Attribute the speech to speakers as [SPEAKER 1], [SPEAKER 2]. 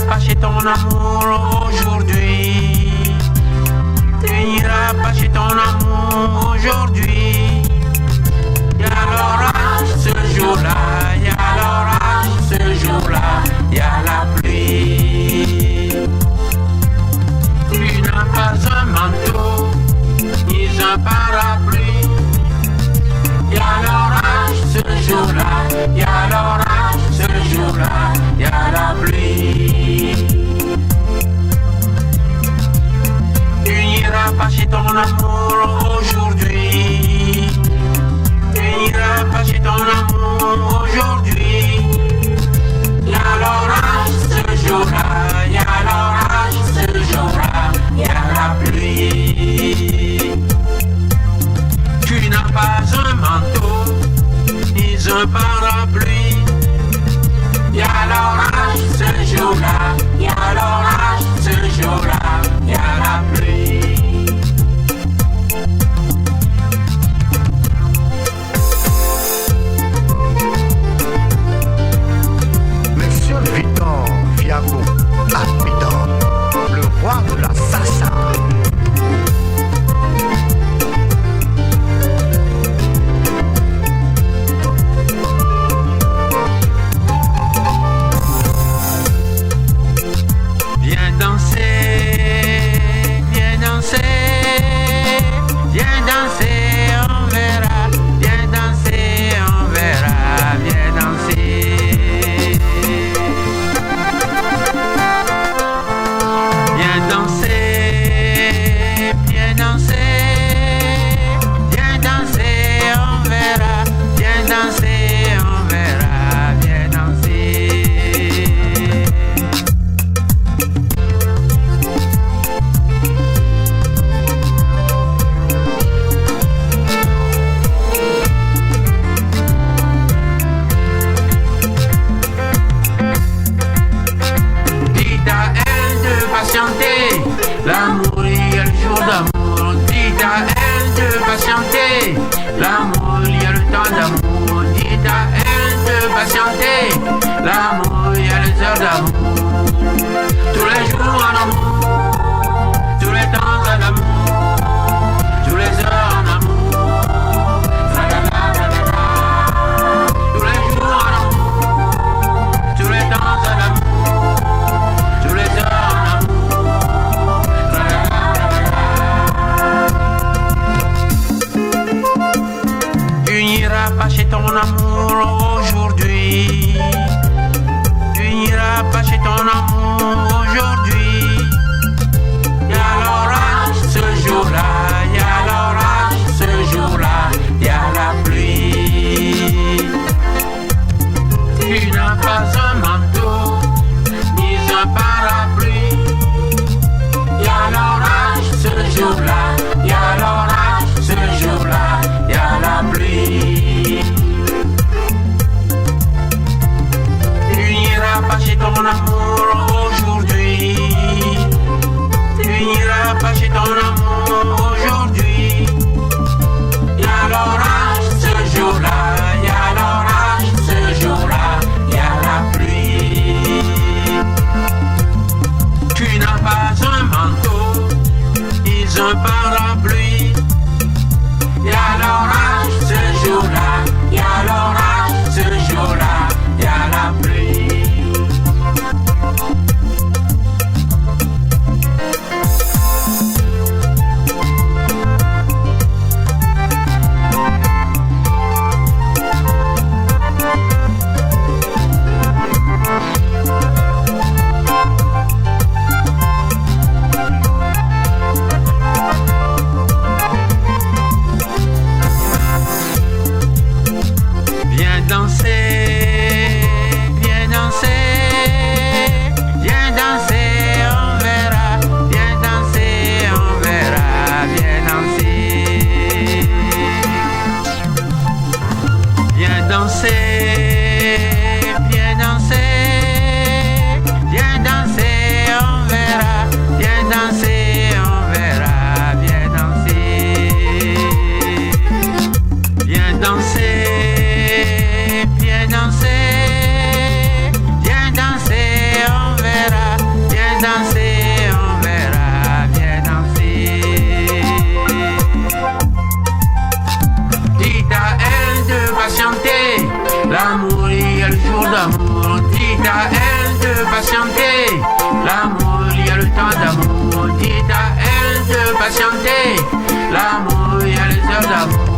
[SPEAKER 1] pas chez ton amour aujourd'hui. Tu n'iras pas chez ton amour aujourd'hui. Y'a l'orage ce jour-là, y'a l'orage ce jour-là, y'a la pluie. Tu n'as pas un manteau, ni un parapluie. Y'a l'orage ce jour-là, y'a l'orage ce jour-là, y'a la pluie. Tu n'iras pas chez ton amour aujourd'hui. Tu n'iras pas chez ton amour aujourd'hui. Y'a l'orage ce jour-là, y'a l'orage ce jour-là, y'a la pluie. Tu n'as pas un manteau, ni un parapluie. Y'a l'orage ce jour-là, y'a l'orage ce jour-là, y'a la pluie.
[SPEAKER 2] Monsieur Victor Viago, Abidjan, le roi de la salsa.
[SPEAKER 1] Viens danser, viens danser, viens danser, on verra, viens danser, on verra, viens danser. Viens danser, viens danser, viens danser, on verra, viens danser, on verra, viens danser. L'amour, il y a le jour d'amour. Dites à elle de patienter. L'amour, il y a le temps d'amour. Dites à elle de patienter. L'amour, il y a les heures d'amour. Tous les jours en amour. Tous les temps en amour. Tous les heures en amour. Tous les jours en amour. Tous les temps en amour. Tous les heures en amour. Tu n'iras pas chez ton amour aujourd'hui. Tu n'iras pas chez ton amour aujourd'hui. Y'a l'orage ce jour-là, y'a l'orage ce jour-là, y'a la pluie. Tu n'as pas un manteau, ni un parapluie. Y'a l'orage ce jour-là, y'a l'orage ce jour-là, y'a la pluie. Tu n'iras pas chez ton amour aujourd'hui. Tu n'iras pas chez ton amour aujourd'hui. Y'a l'orage ce jour-là, y'a l'orage ce jour-là, y'a la pluie. Tu n'as pas un manteau, ni un parapluie. Y'a l'orage ce jour-là, y'a l'orage ce jour-là, y'a la pluie. jour d'amour, dis à elle de patienter. L'amour, il y a le temps d'amour, dis à elle de patienter. L'amour, il y a les heures d'amour.